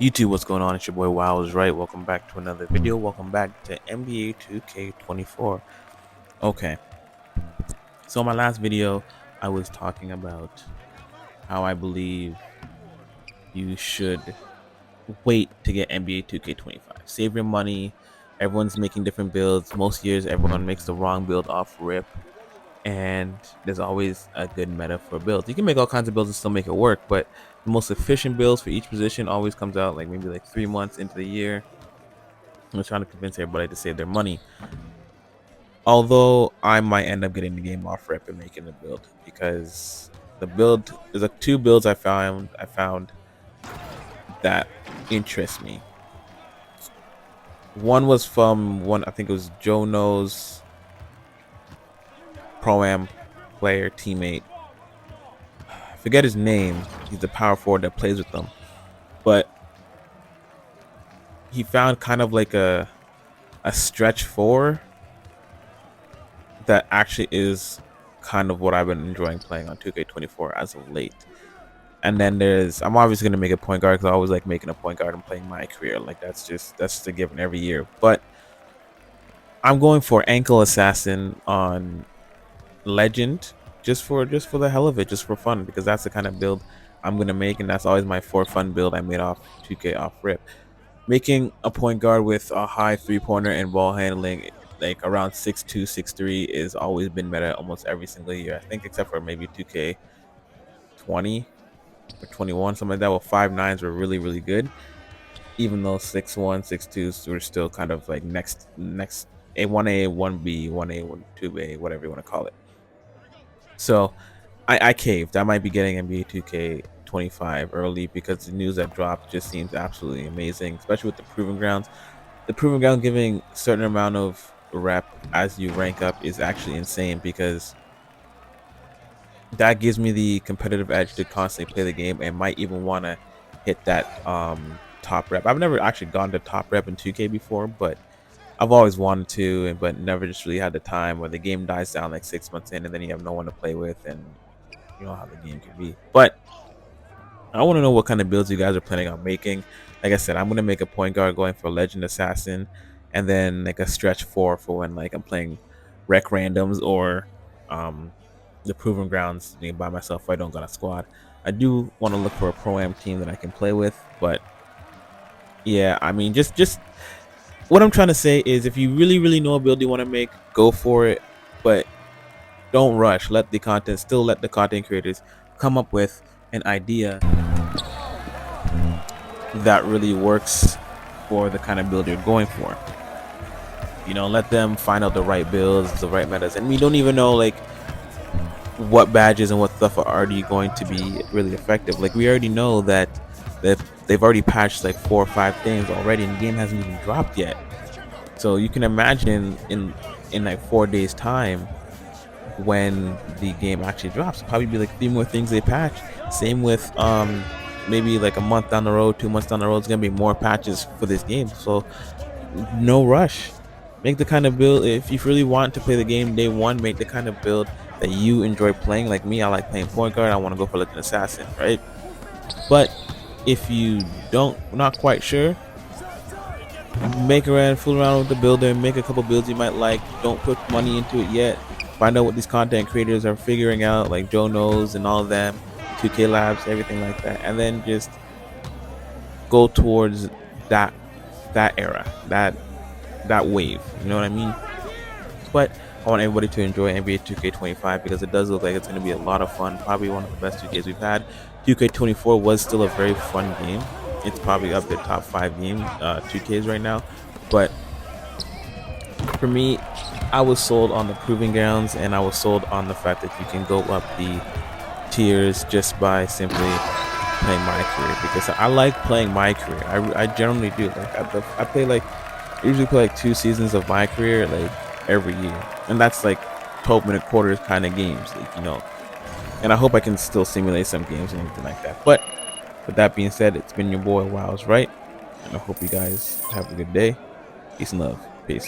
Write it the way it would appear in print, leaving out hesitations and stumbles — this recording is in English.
YouTube, what's going on? It's your boy Wow is right. Welcome back to another video. Welcome back to NBA 2K24. Okay, so in my last video, I was talking about how I believe you should wait to get NBA 2K25. Save your money. Everyone's making different builds. Most years, everyone makes the wrong build off rip, and there's always a good meta for builds. You can make all kinds of builds and still make it work, but the most efficient builds for each position always comes out like maybe like 3 months into the year. I'm trying to convince everybody to save their money. Although I might end up getting the game off rep and making the build, because the build there's like two builds I found that interest me. One was from one, I think it was Joe Knows Pro-Am player teammate. I forget his name. He's the power forward that plays with them. But he found kind of like a stretch four that actually is kind of what I've been enjoying playing on 2K24 as of late. And then I'm obviously gonna make a point guard because I always like making a point guard and playing my career. Like that's just a given every year. But I'm going for ankle assassin on legend just for the hell of it, just for fun, because that's the kind of build I'm gonna make, and that's always my for fun build I made off 2K off rip. Making a point guard with a high 3-pointer and ball handling like around 6'2", 6'3" is always been meta almost every single year, I think, except for maybe 2K20 or 21, something like that. Well, 5'9s were really good, even though 6'1", 6'2s were still kind of like next a 1A, 1B, 1A, 2A, whatever you want to call it. So I caved. I might be getting NBA 2K25 early because the news that dropped just seems absolutely amazing, especially with the Proving Grounds. The Proving Ground giving a certain amount of rep as you rank up is actually insane, because that gives me the competitive edge to constantly play the game and might even want to hit that top rep. I've never actually gone to top rep in 2K before, but I've always wanted to, but never just really had the time, where the game dies down like 6 months in and then you have no one to play with, and you know how the game can be. But I want to know what kind of builds you guys are planning on making. Like I said, I'm going to make a point guard going for Legend Assassin, and then like a stretch four for when like I'm playing rec randoms or the Proving Grounds by myself if I don't got a squad. I do want to look for a Pro-Am team that I can play with, but yeah, I mean, just what I'm trying to say is, if you really know a build you want to make, go for it, but don't rush. Let the content creators come up with an idea that really works for the kind of build you're going for. You know, let them find out the right builds, the right metas, and we don't even know like what badges and what stuff are already going to be really effective. Like, we already know that they've already patched like 4 or 5 things already, and the game hasn't even dropped yet. So you can imagine in like 4 days time, when the game actually drops, it'll probably be like 3 more things they patch. Same with maybe like a month down the road, 2 months down the road, it's gonna be more patches for this game. So no rush. Make the kind of build, if you really want to play the game day one, make the kind of build that you enjoy playing. Like me, I like playing point guard. I want to go for like an assassin, right? But if you not quite sure, fool around with the builder, make a couple builds you might like. Don't put money into it yet. Find out what these content creators are figuring out, like Joe Knows and all of them, 2K Labs, everything like that, and then just go towards that era, that wave. You know what I mean? But I want everybody to enjoy NBA 2K25, because it does look like it's going to be a lot of fun. Probably one of the best 2Ks we've had. 2K24 was still a very fun game. It's probably up the top 5 game 2Ks right now. But for me, I was sold on the Proving Grounds, and I was sold on the fact that you can go up the tiers just by simply playing my career, because I like playing my career. I generally do. Like I play like I usually play like 2 seasons of my career like every year, and that's like 12-minute quarters kind of games, like, you know. And I hope I can still simulate some games and everything like that. But with that being said, it's been your boy Wow's Right, and I hope you guys have a good day. Peace and love. Peace.